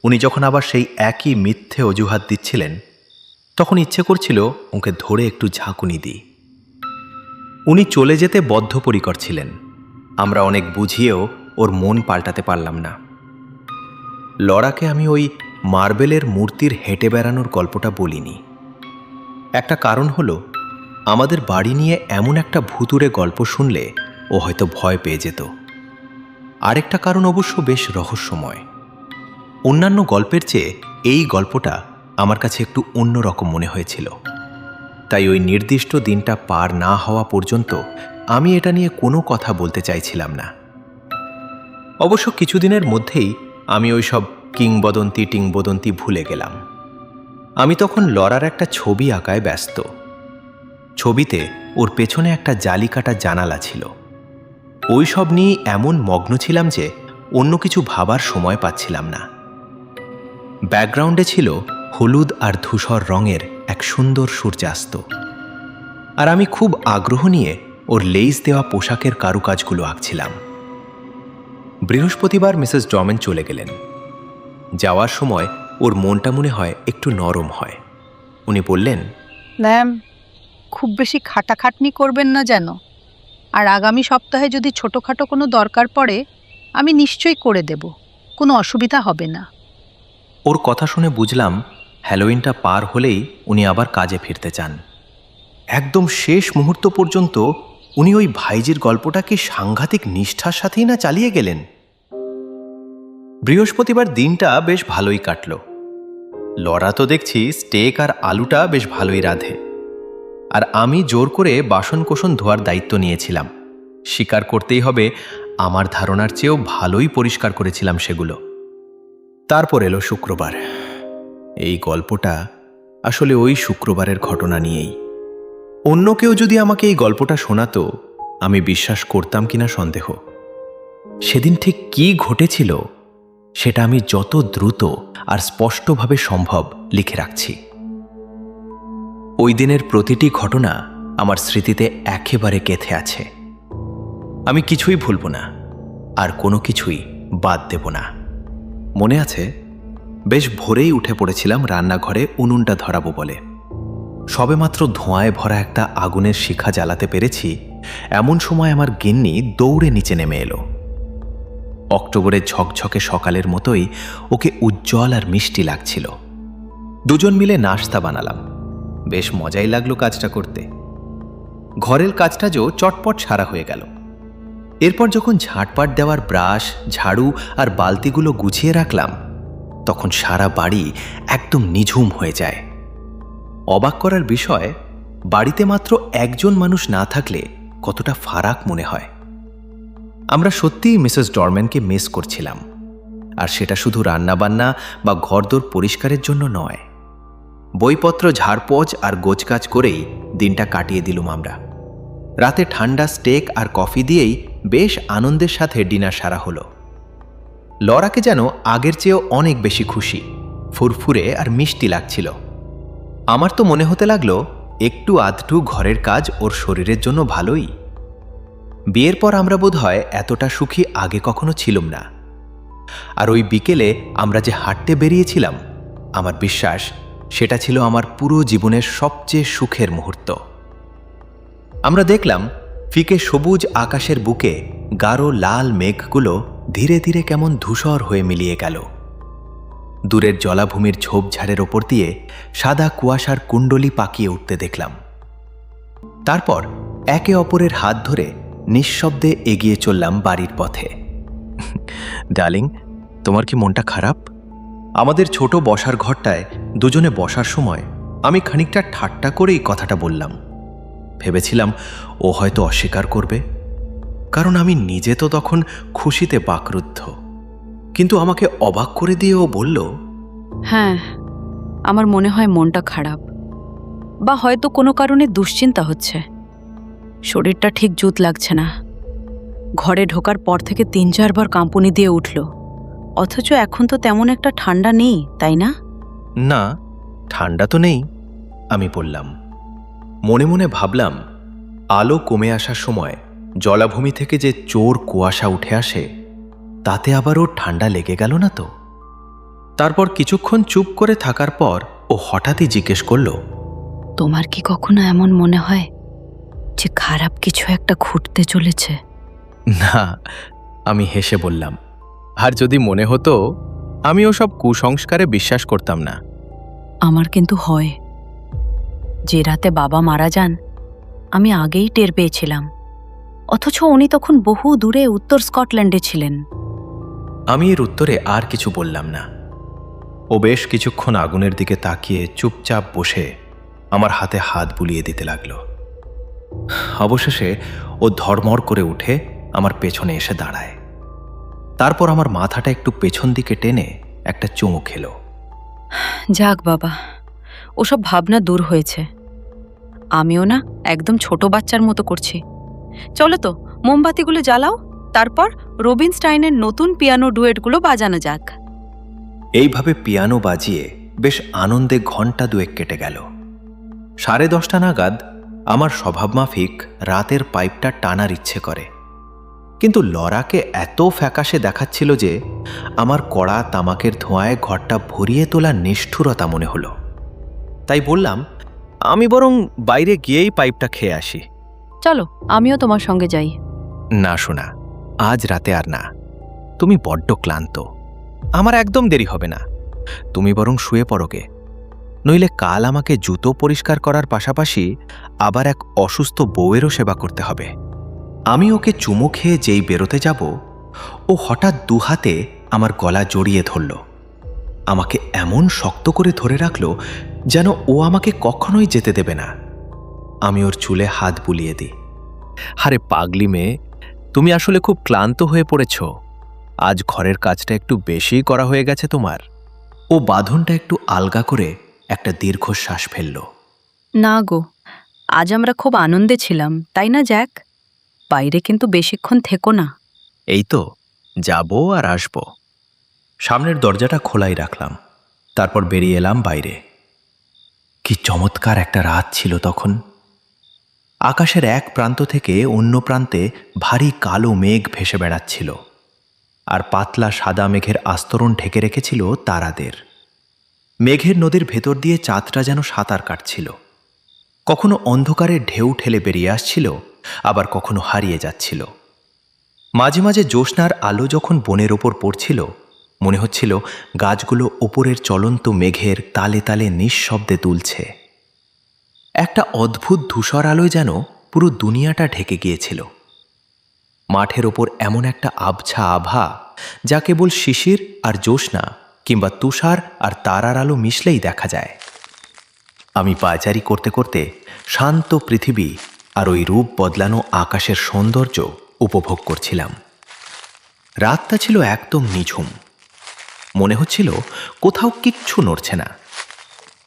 উনি যখন আবার সেই একই মিথ্যে অজুহাত দিচ্ছিলেন, তখন ইচ্ছে করছিল ওকে ধরে একটু ঝাঁকুনি দিই। উনি চলে যেতে বদ্ধপরিকর ছিলেন। আমরা অনেক বুঝিয়েও ওর মন পাল্টাতে পারলাম না। লরাকে আমি ওই মার্বেলের মূর্তির হেঁটে বেড়ানোর গল্পটা বলিনি। একটা কারণ হলো, আমাদের বাড়ি নিয়ে এমন একটা ভুতুড়ে গল্প শুনলে ও হয়তো ভয় পেয়ে যেত। আরেকটা কারণ অবশ্য বেশ রহস্যময়। অন্যান্য গল্পের চেয়ে এই গল্পটা আমার কাছে একটু অন্যরকম মনে হয়েছিল। তাই ওই নির্দিষ্ট দিনটা পার না হওয়া পর্যন্ত আমি এটা নিয়ে কোনো কথা বলতে চাইছিলাম না। অবশ্য কিছুদিনের মধ্যেই আমি ওই সব কিংবদন্তি ভুলে গেলাম। আমি তখন লরার একটা ছবি আঁকায় ব্যস্ত। ছবিতে ওর পেছনে একটা জালি কাটা জানালা ছিল। ওই সব নিয়ে এমন মগ্ন ছিলাম যে অন্য কিছু ভাবার সময় পাচ্ছিলাম না। ব্যাকগ্রাউন্ডে ছিল হলুদ আর ধূসর রঙের এক সুন্দর সূর্যাস্ত, আর আমি খুব আগ্রহ নিয়ে ওর লেস দেওয়া পোশাকের কারুকাজগুলো আঁকছিলাম। বৃহস্পতিবার মিসেস ডমেন চলে গেলেন। যাওয়ার সময় ওর মনটা মনে হয় একটু নরম হয়। উনি বললেন, ম্যাম, খুব বেশি খাটাখাটনি করবেন না যেন, আর আগামী সপ্তাহে যদি ছোটোখাটো কোনো দরকার পড়ে আমি নিশ্চয়ই করে দেব, কোনো অসুবিধা হবে না। ওর কথা শুনে বুঝলাম হ্যালোইনটা পার হলেই উনি আবার কাজে ফিরতে চান। একদম শেষ মুহূর্ত পর্যন্ত উনি ওই ভাইজির গল্পটাকে সাংঘাতিক নিষ্ঠার সাথেই না চালিয়ে গেলেন। বৃহস্পতিবার দিনটা বেশ ভালোই কাটল। লরা তো দেখছি স্টেক আর আলুটা বেশ ভালোই রাঁধে, আর আমি জোর করে বাসনকোসন ধোয়ার দায়িত্ব নিয়েছিলাম। স্বীকার করতেই হবে, আমার ধারণার চেয়েও ভালোই পরিষ্কার করেছিলাম সেগুলো। তারপর এলো শুক্রবার। এই গল্পটা আসলে ওই শুক্রবারের ঘটনা নিয়েই। অন্য কেউ যদি আমাকে এই গল্পটা শোনাতো, আমি বিশ্বাস করতাম কিনা সন্দেহ। সেদিন ঠিক কী ঘটেছিল সেটা আমি যত দ্রুত আর স্পষ্টভাবে সম্ভব লিখে রাখছি। ওই দিনের প্রতিটি ঘটনা আমার স্মৃতিতে একেবারে গেঁথে আছে। আমি কিছুই ভুলব না, আর কোনো কিছুই বাদ দেব না। মনে আছে, বেশ ভোরেই উঠে পড়েছিলাম রান্নাঘরে উনুনটা ধরাবো বলে। সবেমাত্র ধোঁয়ায় ভরা একটা আগুনের শিখা জ্বালাতে পেরেছি, এমন সময় আমার গিন্নি দৌড়ে নিচে নেমে এলো। অক্টোবরের ঝকঝকে সকালের মতোই ওকে উজ্জ্বল আর মিষ্টি লাগছিল। দুজন মিলে নাশতা বানালাম। বেশ মজাই লাগলো কাজটা করতে। ঘরের কাজটা যে চটপট সারা হয়ে গেল। এরপর যখন ঝাঁটপাট দেওয়ার ব্রাশ, ঝাড়ু আর বালতিগুলো গুছিয়ে রাখলাম, তখন সারা বাড়ি একদম নিঝুম হয়ে যায়। অবাক করার বিষয়, বাড়িতে মাত্র একজন মানুষ না থাকলে কতটা ফারাক মনে হয়। আমরা সত্যিই মিসেস ডরম্যানকে মিস করছিলাম, আর সেটা শুধু রান্নাবান্না বা ঘরদোর পরিষ্কারের জন্য নয়। বইপত্র ঝাড়পোছ আর গোছগাছ করেই দিনটা কাটিয়ে দিলুম আমরা। রাতে ঠান্ডা স্টেক আর কফি দিয়েই বেশ আনন্দের সাথে ডিনার সারা হলো। লরাকে যেন আগের চেয়েও অনেক বেশি খুশি, ফুরফুরে আর মিষ্টি লাগছিল। আমার তো মনে হতে লাগলো একটু আধটু ঘরের কাজ ওর শরীরের জন্য ভালোই। বিয়ের পর আমরা বোধহয় এতটা সুখী আগে কখনো ছিলাম না। আর ওই বিকেলে আমরা যে হাঁটতে বেরিয়েছিলাম, আমার বিশ্বাস সেটা ছিল আমার পুরো জীবনের সবচেয়ে সুখের মুহূর্ত। আমরা দেখলাম ফিকে সবুজ আকাশের বুকে গাঢ় লাল মেঘগুলো ধীরে ধীরে কেমন ধূসর হয়ে মিলিয়ে গেল। দূরের জলাভূমির ঝোপঝাড়ের ওপর দিয়ে সাদা কুয়াশার কুণ্ডলি পাকিয়ে উঠতে দেখলাম। তারপর একে অপরের হাত ধরে নিঃশব্দে এগিয়ে চললাম বাড়ির পথে। ডার্লিং, তোমার কি মনটা খারাপ? আমাদের ছোট বসার ঘরটায় দুজনে বসার সময় আমি খানিকটা ঠাট্টা করেই কথাটা বললাম। ভেবেছিলাম ও হয়তো অস্বীকার করবে, কারণ আমি নিজে তো তখন খুশিতে বাকরুদ্ধ। কিন্তু আমাকে অবাক করে দিয়ে ও বলল, হ্যাঁ, আমার মনে হয় মনটা খারাপ, বা হয়তো কোনো কারণে দুশ্চিন্তা হচ্ছে। শরীরটা ঠিক জুত লাগছে না। ঘরে ঢোকার পর থেকে ৩-৪ বার কাঁপুনি দিয়ে উঠল, অথচ এখন তো তেমন একটা ঠান্ডা নেই, তাই না? না, ঠান্ডা তো নেই, আমি বললাম। মনে মনে ভাবলাম, আলো কমে আসার সময় জলাভূমি থেকে যে চোর কুয়াশা উঠে আসে, তাতে আবার ওর ঠান্ডা লেগে গেল না তো? তারপর কিছুক্ষণ চুপ করে থাকার পর ও হঠাৎই জিজ্ঞেস করল, তোমার কি কখনো এমন মনে হয় যে খারাপ কিছু একটা ঘটতে চলেছে? না, আমি হেসে বললাম। আর যদি মনে হতো, আমি ওসব কুসংস্কারে বিশ্বাস করতাম না। আমার কিন্তু হয়। যে রাতে বাবা মারা যান, আমি আগেই টের পেয়েছিলাম, অথচ উনি তখন বহু দূরে উত্তর স্কটল্যান্ডে ছিলেন। আমি এর উত্তরে আর কিছু বললাম না। ও বেশ কিছুক্ষণ আগুনের দিকে তাকিয়ে চুপচাপ বসে আমার হাতে হাত বুলিয়ে দিতে লাগলো। অবশেষে ও ধড়মড় করে উঠে আমার পেছনে এসে দাঁড়ায়। তারপর আমার মাথাটা একটু পেছন দিকে টেনে একটা চুমু খেলো। যাক বাবা, ওসব ভাবনা দূর হয়েছে। আমিও না একদম ছোট বাচ্চার মতো করছি। চলো তো, মোমবাতিগুলো জ্বালাও, তারপর রবিনস্টাইনের নতুন পিয়ানো ডুয়েটগুলো বাজানো যাক। এইভাবে পিয়ানো বাজিয়ে বেশ আনন্দে ঘণ্টা দুয়েক কেটে গেল। 10:30 নাগাদ আমার স্বভাবমাফিক রাতের পাইপটা টানার ইচ্ছে করে, কিন্তু লরাকে এত ফ্যাকাশে দেখাচ্ছিল যে আমার কড়া তামাকের ধোঁয়ায় ঘরটা ভরিয়ে তোলা নিষ্ঠুরতা মনে হলো। তাই বললাম, আমি বরং বাইরে গিয়েই পাইপটা খেয়ে আসি। চলো, আমিও তোমার সঙ্গে যাই। না শোনা, আজ রাতে আর না। তুমি বড্ড ক্লান্ত, আমার একদম দেরি হবে না। তুমি বরং শুয়ে পড়োগে, নইলে কাল আমাকে জুতো পরিষ্কার করার পাশাপাশি আবার এক অসুস্থ বউয়েরও সেবা করতে হবে। আমি ওকে চুমু খেয়ে যেই বেরোতে যাব, ও হঠাৎ দুহাতে আমার গলা জড়িয়ে ধরল। আমাকে এমন শক্ত করে ধরে রাখল যেন ও আমাকে কখনোই যেতে দেবে না। আমি ওর চুলে হাত বুলিয়ে দিই। আরে পাগলি মেয়ে, তুমি আসলে খুব ক্লান্ত হয়ে পড়েছ। আজ ঘরের কাজটা একটু বেশিই করা হয়ে গেছে তোমার। ও বাঁধনটা একটু আলগা করে একটা দীর্ঘশ্বাস ফেলল। না গো, আজ আমরা খুব আনন্দে ছিলাম, তাই না জ্যাক? বাইরে কিন্তু বেশিক্ষণ থেকো না। এই তো যাব আর আসব। সামনের দরজাটা খোলাই রাখলাম, তারপর বেরিয়ে এলাম বাইরে। কি চমৎকার একটা রাত ছিল তখন। আকাশের এক প্রান্ত থেকে অন্য প্রান্তে ভারী কালো মেঘ ভেসে বেড়াচ্ছিল, আর পাতলা সাদা মেঘের আস্তরণ ঢেকে রেখেছিল তারাদের। মেঘের নদীর ভেতর দিয়ে চাঁদটা যেন সাঁতার কাটছিল, কখনো অন্ধকারে ঢেউ ঠেলে বেরিয়ে আসছিল, আবার কখনো হারিয়ে যাচ্ছিল। মাঝে মাঝে জ্যোৎস্নার আলো যখন বনের ওপর পড়ছিল, মনে হচ্ছিল গাছগুলো ওপরের চলন্ত মেঘের তালে তালে নিঃশব্দে দুলছে। একটা অদ্ভুত ধূসর আলোয় যেন পুরো দুনিয়াটা ঢেকে গিয়েছিল। মাঠের ওপর এমন একটা আবছা আভা, যা কেবল শিশির আর জ্যোৎস্না কিংবা তুষার আর তারার আলো মিশলেই দেখা যায়। আমি পায়চারি করতে করতে শান্ত পৃথিবী আর ওই রূপ বদলানো আকাশের সৌন্দর্য উপভোগ করছিলাম। রাতটা ছিল একদম নিঝুম। মনে হচ্ছিল কোথাও কিচ্ছু নড়ছে না।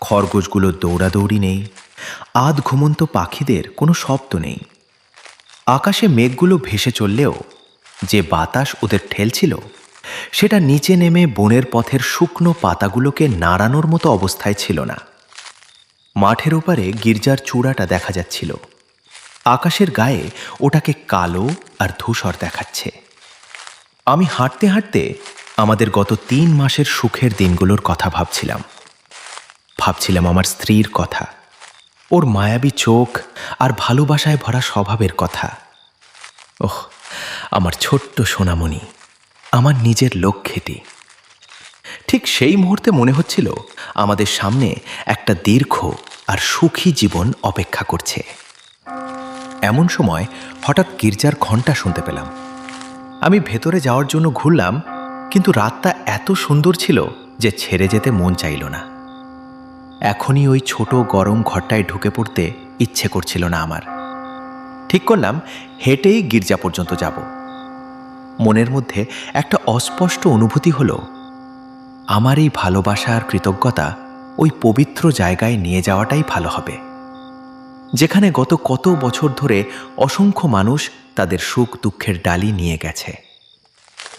খরগোশগুলো দৌড়াদৌড়ি নেই, আধ ঘুমন্ত পাখিদের কোনো শব্দ নেই। আকাশে মেঘগুলো ভেসে চললেও যে বাতাস ওদের ঠেলছিল, সেটা নিচে নেমে বনের পথের শুকনো পাতাগুলোকে নাড়ানোর মতো অবস্থায় ছিল না। মাঠের ওপারে গির্জার চূড়াটা দেখা যাচ্ছিল। আকাশের গায়ে ওটাকে কালো আর ধূসর দেখাচ্ছে। আমি হাঁটতে হাঁটতে আমাদের গত 3 মাসের সুখের দিনগুলোর কথা ভাবছিলাম আমার স্ত্রীর কথা, ওর মায়াবী চোখ আর ভালোবাসায় ভরা স্বভাবের কথা। ওহ, আমার ছোট্ট সোনামণি, আমার নিজের লক্ষ্যেটি। ঠিক সেই মুহূর্তে মনে হচ্ছিল আমাদের সামনে একটা দীর্ঘ আর সুখী জীবন অপেক্ষা করছে। এমন সময় হঠাৎ গির্জার ঘণ্টা শুনতে পেলাম। আমি ভেতরে যাওয়ার জন্য ঘুরলাম, কিন্তু রাতটা এত সুন্দর ছিল যে ছেড়ে যেতে মন চাইল না। এখনই ওই ছোট গরম ঘরটায় ঢুকে পড়তে ইচ্ছে করছিল না আমার। ঠিক করলাম হেঁটেই গির্জা পর্যন্ত যাব। মনের মধ্যে একটা অস্পষ্ট অনুভূতি হলো, আমার এই ভালোবাসা আর কৃতজ্ঞতা ওই পবিত্র জায়গায় নিয়ে যাওয়াটাই ভালো হবে, যেখানে গত কত বছর ধরে অসংখ্য মানুষ তাদের সুখ দুঃখের ডালি নিয়ে গেছে।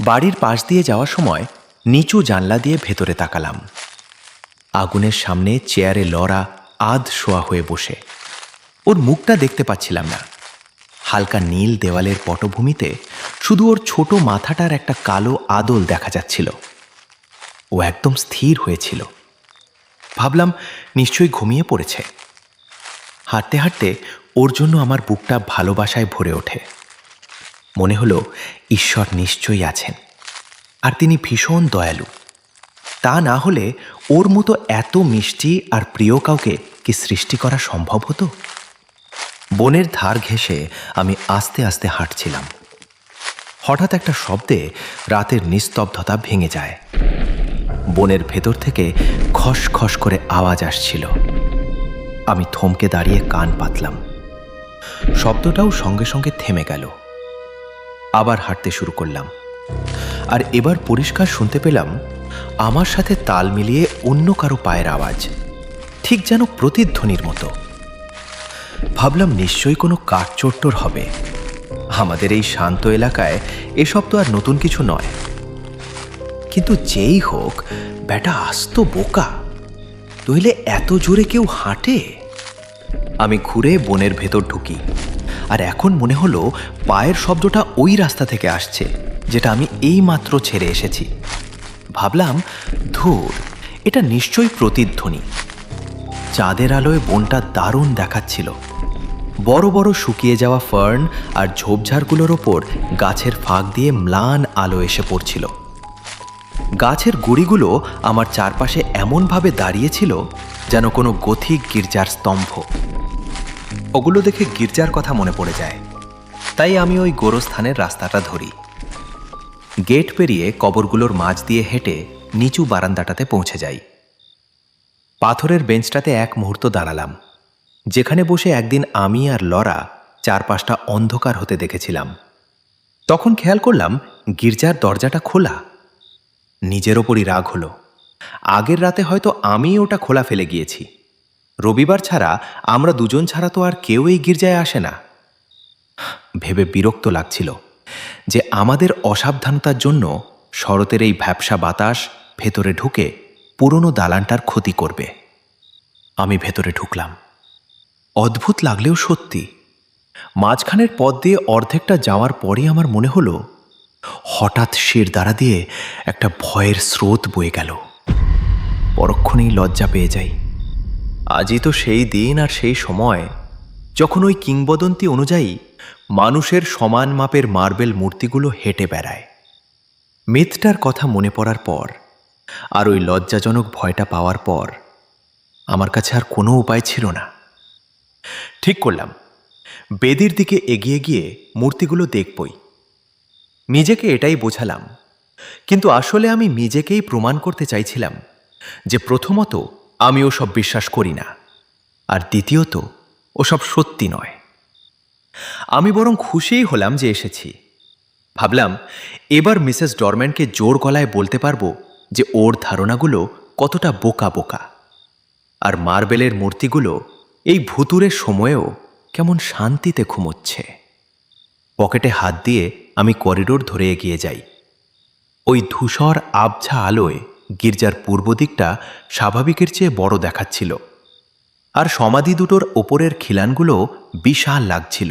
বাড়ির পাশ দিয়ে যাওয়ার সময় নিচু জানলা দিয়ে ভেতরে তাকালাম। আগুনের সামনে চেয়ারে লরা আধ শোয়া হয়ে বসে। ওর মুখটা দেখতে পাচ্ছিলাম না। হালকা নীল দেওয়ালের পটভূমিতে শুধু ওর ছোট মাথাটার একটা কালো আদল দেখা যাচ্ছিল। ও একদম স্থির হয়েছিল। ভাবলাম নিশ্চয়ই ঘুমিয়ে পড়েছে। হাঁটতে হাঁটতে ওর জন্য আমার বুকটা ভালোবাসায় ভরে ওঠে। মনে হলো ঈশ্বর নিশ্চয়ই আছেন, আর তিনি ভীষণ দয়ালু। তা না হলে ওর মতো এত মিষ্টি আর প্রিয় কাউকে কি সৃষ্টি করা সম্ভব হতো? বনের ধার ঘেঁষে আমি আস্তে আস্তে হাঁটছিলাম। হঠাৎ একটা শব্দে রাতের নিস্তব্ধতা ভেঙে যায়। বনের ভেতর থেকে খস খস করে আওয়াজ আসছিল। আমি থমকে দাঁড়িয়ে কান পাতলাম। শব্দটাও সঙ্গে সঙ্গে থেমে গেল। আবার হাঁটতে শুরু করলাম, আর এবার পরিষ্কার শুনতে পেলাম আমার সাথে তাল মিলিয়ে অন্য কারো পায়ের আওয়াজ, ঠিক যেন প্রতিধ্বনির মতো। ভাবলাম নিশ্চয়ই কোনো কাঠচোট্টর হবে। আমাদের এই শান্ত এলাকায় এসব তো আর নতুন কিছু নয়। কিন্তু যেই হোক, ব্যাটা আস্ত বোকা, নইলে এত জোরে কেউ হাঁটে? আমি ঘুরে বনের ভেতর ঢুকি, আর এখন মনে হলো পায়ের শব্দটা ওই রাস্তা থেকে আসছে যেটা আমি এইমাত্র ছেড়ে এসেছি। ভাবলাম, ধুর, এটা নিশ্চয়ই প্রতিধ্বনি। চাঁদের আলোয় বনটা দারুণ দেখাচ্ছিল। বড় বড় শুকিয়ে যাওয়া ফার্ন আর ঝোপঝাড়গুলোর ওপর গাছের ফাঁক দিয়ে ম্লান আলো এসে পড়ছিল। গাছের গুঁড়িগুলো আমার চারপাশে এমনভাবে দাঁড়িয়েছিল যেন কোনো গথিক গির্জার স্তম্ভ। ওগুলো দেখে গির্জার কথা মনে পড়ে যায়। তাই আমি ওই গোরস্থানের রাস্তাটা ধরি। গেট পেরিয়ে কবরগুলোর মাঝ দিয়ে হেঁটে নিচু বারান্দাটাতে পৌঁছে যাই। পাথরের বেঞ্চটাতে এক মুহূর্ত দাঁড়ালাম, যেখানে বসে একদিন আমি আর লরা চারপাশটা অন্ধকার হতে দেখেছিলাম। তখন খেয়াল করলাম গির্জার দরজাটা খোলা। নিজের ওপরই রাগ হলো। আগের রাতে হয়তো আমি ওটা খোলা ফেলে গিয়েছি। রবিবার ছাড়া আমরা দুজন ছাড়া তো আর কেউ এই গির্জায় আসে না। ভেবে বিরক্ত লাগছিল যে আমাদের অসাবধানতার জন্য শরতের এই ভ্যাপসা বাতাস ভেতরে ঢুকে পুরনো দালানটার ক্ষতি করবে। আমি ভেতরে ঢুকলাম। অদ্ভুত লাগলেও সত্যি, মাঝখানের পথ দিয়ে অর্ধেকটা যাওয়ার পরই আমার মনে হলো হঠাৎ শির দ্বারা দিয়ে একটা ভয়ের স্রোত বয়ে গেল। পরক্ষণেই লজ্জা পেয়ে যাই। আজই তো সেই দিন আর সেই সময় যখন ওই কিংবদন্তি অনুযায়ী মানুষের সমান মাপের মার্বেল মূর্তিগুলো হেঁটে বেড়ায়। মিথটার কথা মনে পড়ার পর আর ওই লজ্জাজনক ভয়টা পাওয়ার পর আমার কাছে আর কোনো উপায় ছিল না। ঠিক করলাম বেদির দিকে এগিয়ে গিয়ে মূর্তিগুলো দেখবই। নিজেকে এটাই বোঝালাম, কিন্তু আসলে আমি নিজেকেই প্রমাণ করতে চাইছিলাম যে প্রথমত আমি ওসব বিশ্বাস করি না, আর দ্বিতীয়ত ওসব সত্যি নয়। আমি বরং খুশিই হলাম যে এসেছি। ভাবলাম এবার মিসেস ডরম্যানকে জোর গলায় বলতে পারবো যে ওর ধারণাগুলো কতটা বোকা বোকা, আর মার্বেলের মূর্তিগুলো এই ভুতুরের সময়েও কেমন শান্তিতে ঘুমোচ্ছে। পকেটে হাত দিয়ে আমি করিডোর ধরে এগিয়ে যাই। ওই ধূসর আবছা আলোয় গির্জার পূর্ব দিকটা স্বাভাবিকের চেয়ে বড় দেখাচ্ছিল, আর সমাধি দুটোর ওপরের খিলানগুলো বিশাল লাগছিল।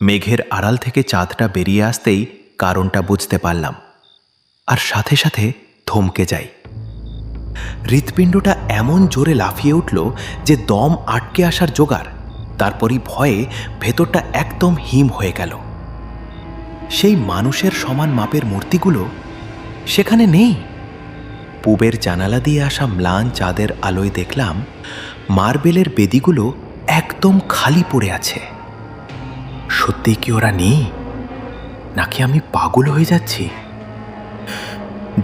মেঘের আড়াল থেকে চাঁদটা বেরিয়ে আসতেই কারণটা বুঝতে পারলাম, আর সাথে সাথে থমকে যাই। হৃৎপিণ্ডটা এমন জোরে লাফিয়ে উঠল যে দম আটকে আসার জোগাড়। তারপরই ভয়ে ভেতরটা একদম হিম হয়ে গেল। সেই মানুষের সমান মাপের মূর্তিগুলো সেখানে নেই। পূবের জানালা দিয়ে আসা ম্লান চাঁদের আলোয় দেখলাম মার্বেলের বেদিগুলো একদম খালি পড়ে আছে। সত্যিই কি ওরা নেই? নাকি আমি পাগল হয়ে যাচ্ছি?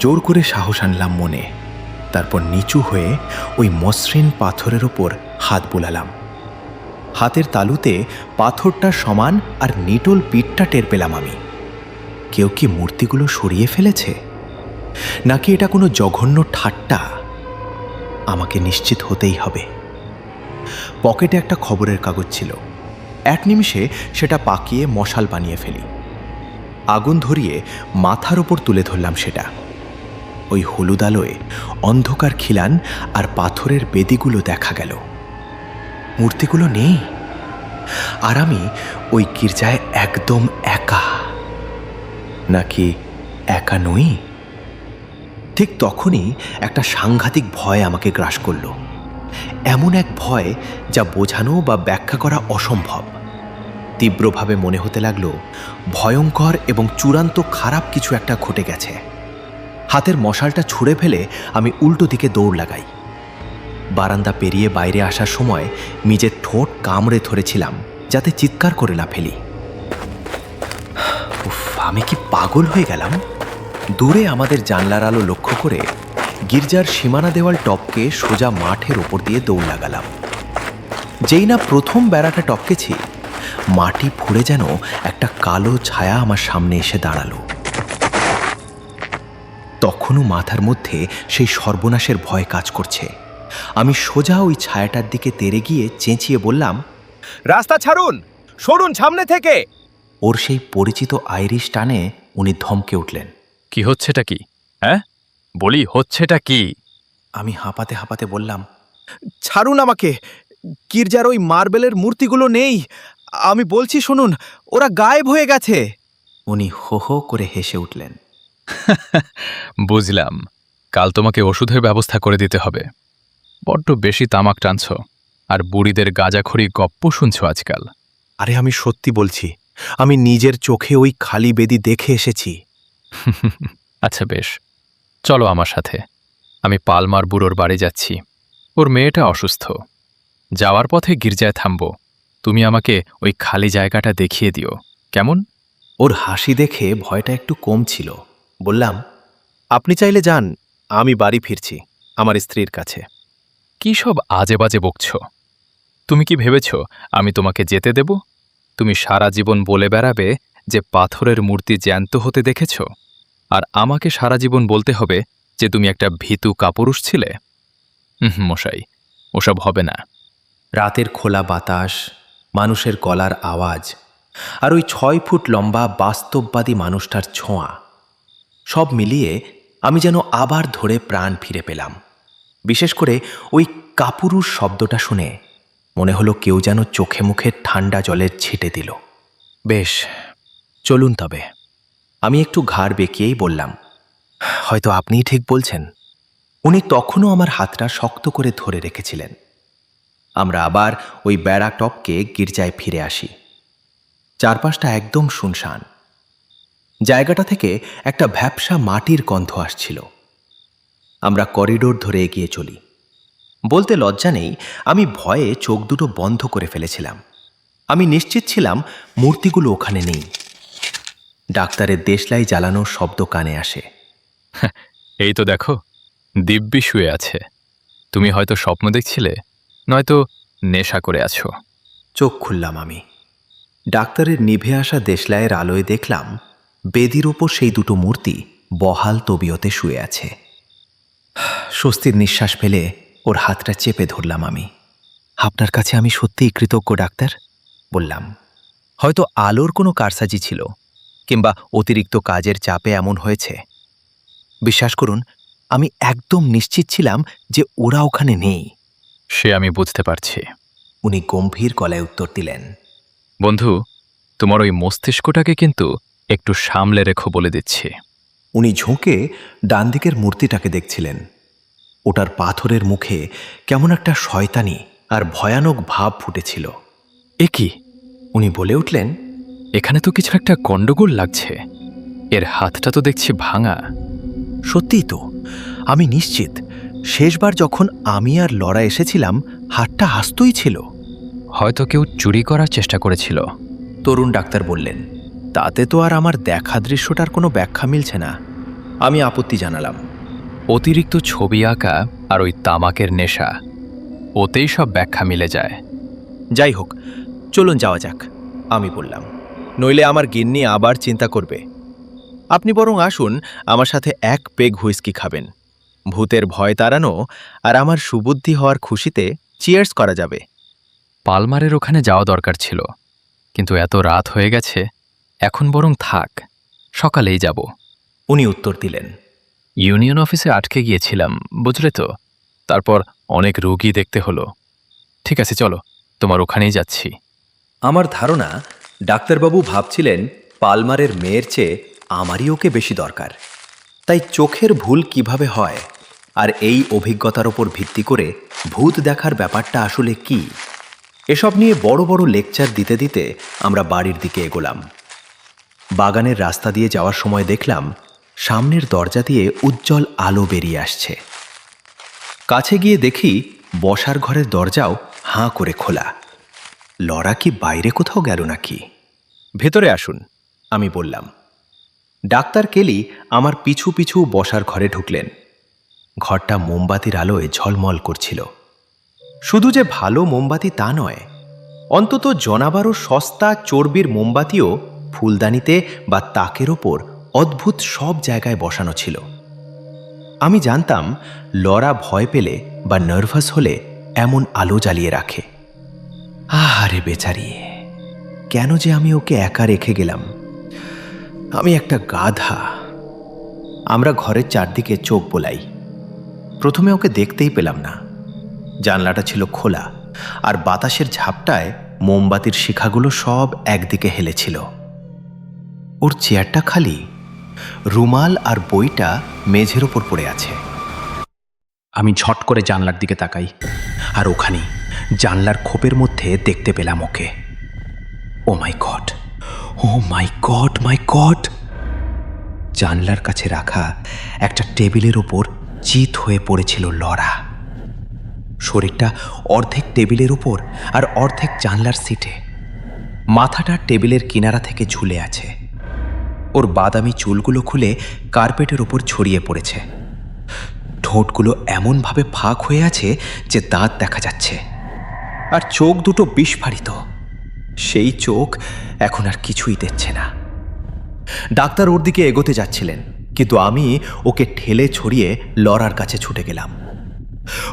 জোর করে সাহস আনলাম মনে। তারপর নিচু হয়ে ওই মসৃণ পাথরের ওপর হাত বোলালাম। হাতের তালুতে পাথরটা সমান আর নিটোল পিঠটা টের পেলাম আমি। কেউ কি মূর্তিগুলো সরিয়ে ফেলেছে, নাকি এটা কোনো জঘন্য ঠাট্টা? আমাকে নিশ্চিত হতেই হবে। পকেটে একটা খবরের কাগজ ছিল। এক নিমিষে সেটা পাকিয়ে মশাল বানিয়ে ফেলি। আগুন ধরিয়ে মাথার ওপর তুলে ধরলাম সেটা। ওই হলুদ আলোয় অন্ধকার খিলান আর পাথরের বেদিগুলো দেখা গেল। মূর্তিগুলো নেই, আর আমি ওই গির্জায় একদম একা। নাকি একা নই? ঠিক তখনই একটা সাংঘাতিক ভয় আমাকে গ্রাস করল। এমন এক ভয় যা বোঝানো বা ব্যাখ্যা করা অসম্ভব। তীব্রভাবে মনে হতে লাগলো ভয়ঙ্কর এবং চূড়ান্ত খারাপ কিছু একটা ঘটে গেছে। হাতের মশালটা ছুঁড়ে ফেলে আমি উল্টো দিকে দৌড় লাগাই। বারান্দা পেরিয়ে বাইরে আসার সময় নিজের ঠোঁট কামড়ে ধরেছিলাম যাতে চিৎকার করে না ফেলি। উফ, আমি কি পাগল হয়ে গেলাম? দূরে আমাদের জানলার আলো লক্ষ্য করে গির্জার সীমানা দেওয়াল টপকে সোজা মাঠের ওপর দিয়ে দৌড় লাগালাম। যেই না প্রথম বেড়াটা টপকেছি, মাটি ফুঁড়ে যেন একটা কালো ছায়া আমার সামনে এসে দাঁড়ালো। তখনও মাথার মধ্যে সেই সর্বনাশের ভয় কাজ করছে। আমি সোজা ওই ছায়াটার দিকে তেড়ে গিয়ে চেঁচিয়ে বললাম, রাস্তা ছাড়ুন, সরুন সামনে থেকে। ওর সেই পরিচিত আইরিশ টানে উনি ধমকে উঠলেন। কি হচ্ছেটা কি? হ্যাঁ, বলি হচ্ছেটা কি? আমি হাঁপাতে হাঁপাতে বললাম, ছাড়ুন আমাকে। গির্জার ওই মার্বেলের মূর্তিগুলো নেই। আমি বলছি শুনুন, ওরা গায়েব হয়ে গেছে। উনি হো হো করে হেসে উঠলেন। বুঝলাম, কাল তোমাকে ওষুধের ব্যবস্থা করে দিতে হবে। বড্ড বেশি তামাক টানছ আর বুড়িদের গাঁজাখড়ি গপ্প শুনছ আজকাল। আরে আমি সত্যি বলছি, আমি নিজের চোখে ওই খালি বেদি দেখে এসেছি। আচ্ছা বেশ, চলো আমার সাথে। আমি পালমার বুড়োর বাড়ি যাচ্ছি। ওর মেয়েটা অসুস্থ। যাওয়ার পথে গির্জায় থামব। তুমি আমাকে ওই খালি জায়গাটা দেখিয়ে দিও, কেমন? ওর হাসি দেখে ভয়টা একটু কম ছিল। বললাম, আপনি চাইলে যান, আমি বাড়ি ফিরছি আমার স্ত্রীর কাছে। কি সব আজে বাজে বকছ? তুমি কি ভেবেছ আমি তোমাকে যেতে দেব? তুমি সারা জীবন বলে বেড়াবে যে পাথরের মূর্তি জ্যান্ত হতে দেখেছ, আর আমাকে সারা জীবন বলতে হবে যে তুমি একটা ভীতু কাপুরুষ ছিলে। মশাই, ওসব হবে না। রাতের খোলা বাতাস, মানুষের গলার আওয়াজ, আর ওই 6 ফুট লম্বা বাস্তববাদী মানুষটার ছোঁয়া, সব মিলিয়ে আমি যেন আবার ধরে প্রাণ ফিরে পেলাম। বিশেষ করে ওই কাপুরুষ শব্দটা শুনে মনে হলো কেউ যেন চোখে মুখে ঠান্ডা জলের ছিটে দিল। বেশ, চলুন তবে। আমি একটু ঘাড় বেঁকিয়েই বললাম, হয়তো আপনিই ঠিক বলছেন। উনি তখনও আমার হাতটা শক্ত করে ধরে রেখেছিলেন। আমরা আবার ওই বেড়া টপকে গির্জায় ফিরে আসি। চারপাশটা একদম শুনশান। জায়গাটা থেকে একটা ভ্যাপসা মাটির গন্ধ আসছিল। আমরা করিডোর ধরে এগিয়ে চলি। বলতে লজ্জা নেই, আমি ভয়ে চোখ দুটো বন্ধ করে ফেলেছিলাম। আমি নিশ্চিত ছিলাম মূর্তিগুলো ওখানে নেই। ডাক্তারের দেশলাই জ্বালানোর শব্দ কানে আসে। এই তো দেখো, দিব্যি শুয়ে আছে। তুমি হয়তো স্বপ্ন দেখছিলে, নয়তো নেশা করে আছো। চোখ খুললাম আমি। ডাক্তারের নিভে আসা দেশলাইয়ের আলোয় দেখলাম বেদির ওপর সেই দুটো মূর্তি বহাল তবিয়তে শুয়ে আছে। স্বস্তির নিঃশ্বাস ফেলে ওর হাতটা চেপে ধরলাম আমি। আপনার কাছে আমি সত্যিই কৃতজ্ঞ ডাক্তার, বললাম। হয়তো আলোর কোনো কারসাজি ছিল, কিংবা অতিরিক্ত কাজের চাপে এমন হয়েছে। বিশ্বাস করুন, আমি একদম নিশ্চিত ছিলাম যে ওরা ওখানে নেই। সে আমি বুঝতে পারছি। উনি গম্ভীর গলায় উত্তর দিলেন, বন্ধু, তোমার ওই মস্তিষ্কটাকে কিন্তু একটু সামলে রেখো বলে দিচ্ছি। উনি ঝুঁকে ডান দিকের মূর্তিটাকে দেখছিলেন। ওটার পাথরের মুখে কেমন একটা শয়তানি আর ভয়ানক ভাব ফুটেছিল। এ কি? উনি বলে উঠলেন, এখানে তো কিছু একটা গন্ডগোল লাগছে। এর হাতটা তো দেখছি ভাঙা। সত্যিই তো, আমি নিশ্চিত শেষবার যখন আমি আর লড়া এসেছিলাম হাতটা আস্তই ছিল। হয়তো কেউ চুরি করার চেষ্টা করেছিল। তরুণ ডাক্তার বললেন, তাতে তো আর আমার দেখা দৃশ্যটার কোনো ব্যাখ্যা মিলছে না। আমি আপত্তি জানালাম। অতিরিক্ত ছবি আঁকা আর ওই তামাকের নেশা, ওতেই সব ব্যাখ্যা মিলে যায়। যাই হোক, চলুন যাওয়া যাক, আমি বললাম, নইলে আমার গিন্নি আবার চিন্তা করবে। আপনি বরং আসুন, আমার সাথে এক পেগ হুইস্কি খাবেন। ভূতের ভয় তাড়ানো আর আমার সুবুদ্ধি হওয়ার খুশিতে চিয়ার্স করা যাবে। পালমারের ওখানে যাওয়া দরকার ছিল, কিন্তু এত রাত হয়ে গেছে, এখন বরং থাক, সকালেই যাব। উনি উত্তর দিলেন, ইউনিয়ন অফিসে আটকে গিয়েছিলাম, বুঝলে তো, তারপর অনেক রোগী দেখতে হলো। ঠিক আছে, চলো, তোমার ওখানেই যাচ্ছি। আমার ধারণা ডাক্তারবাবু ভাবছিলেন পালমারের মেয়ের চেয়ে আমারই ওকে বেশি দরকার। তাই চোখের ভুল কিভাবে হয় আর এই অভিজ্ঞতার ওপর ভিত্তি করে ভূত দেখার ব্যাপারটা আসলে কি, এসব নিয়ে বড় বড় লেকচার দিতে দিতে আমরা বাড়ির দিকে এগোলাম। বাগানের রাস্তা দিয়ে যাওয়ার সময় দেখলাম সামনের দরজা দিয়ে উজ্জ্বল আলো বেরিয়ে আসছে। কাছে গিয়ে দেখি বসার ঘরের দরজাও হাঁ করে খোলা। লরা কি বাইরে কোথাও গেল নাকি? ভেতরে আসুন, আমি বললাম। ডাক্তার কেলি আমার পিছু পিছু বসার ঘরে ঢুকলেন। ঘরটা মোমবাতির আলোয় ঝলমল করছিল। শুধু যে ভালো মোমবাতি তা নয়, অন্তত জনাবারও সস্তা চর্বির মোমবাতিও ফুলদানিতে বা তাকের ওপর অদ্ভুত সব জায়গায় বসানো ছিল। আমি জানতাম লরা ভয় পেলে বা নার্ভাস হলে এমন আলো জ্বালিয়ে রাখে। আরে বেচারি, কেন যে আমি ওকে একা রেখে গেলাম? আমি একটা গাধা। আমরা ঘরের চারদিকে চোখ বোলাই। প্রথমে ওকে দেখতেই পেলাম না। জানলাটা ছিল খোলা আর বাতাসের ঝাপটায় মোমবাতির শিখাগুলো সব একদিকে হেলেছিল। ওর চেয়ারটা খালি, রুমাল আর বইটা মেঝের ওপর পড়ে আছে। আমি ঝট করে জানলার দিকে তাকাই, আর ওখানে জানলার খোপের মধ্যে দেখতে পেলাম ওকে। ও মাই গড, ও মাই গড, মাই গড! জানলার কাছে রাখা একটা টেবিলের ওপর চিত হয়ে পড়েছিল লরা। শরীরটা অর্ধেক টেবিলের ওপর আর অর্ধেক জানলার সিটে। মাথাটা টেবিলের কিনারা থেকে ঝুলে আছে। ওর বাদামি চুলগুলো খুলে কার্পেটের ওপর ছড়িয়ে পড়েছে। ঠোঁটগুলো এমনভাবে ফাঁক হয়ে আছে যে দাঁত দেখা যাচ্ছে, আর চোখ দুটো বিস্ফারিত। সেই চোখ এখন আর কিছুই দেখছে না। ডাক্তার ওর দিকে এগোতে যাচ্ছিলেন, কিন্তু আমি ওকে ঠেলে ছড়িয়ে লরার কাছে ছুটে গেলাম।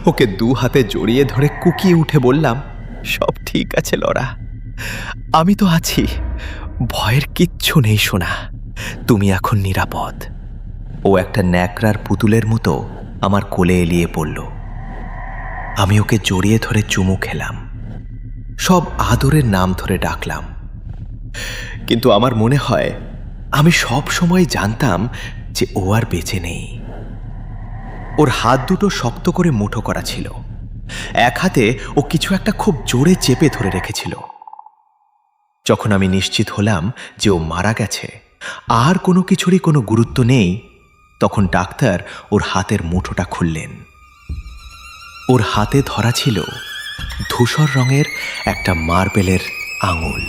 ওকে দু হাতে জড়িয়ে ধরে কুকিয়ে উঠে বললাম, সব ঠিক আছে লরা, আমি তো আছি, ভয়ের কিচ্ছু নেই সোনা, তুমি এখন নিরাপদ। ও একটা ন্যাকড়ার পুতুলের মতো আমার কোলে এলিয়ে পড়ল। আমি ওকে জড়িয়ে ধরে চুমু খেলাম, সব আদরের নাম ধরে ডাকলাম। কিন্তু আমার মনে হয় আমি সব সময় জানতাম যে ও আর বেঁচে নেই। ওর হাত দুটো শক্ত করে মুঠো করা ছিল। এক হাতে ও কিছু একটা খুব জোরে চেপে ধরে রেখেছিল। যখন আমি নিশ্চিত হলাম যে ও মারা গেছে, আর কোনো কিছুরই কোনো গুরুত্ব নেই, তখন ডাক্তার ওর হাতের মুঠোটা খুললেন। ওর হাতে ধরা ছিল ধূসর রঙের একটা মার্বেলের আঙুল।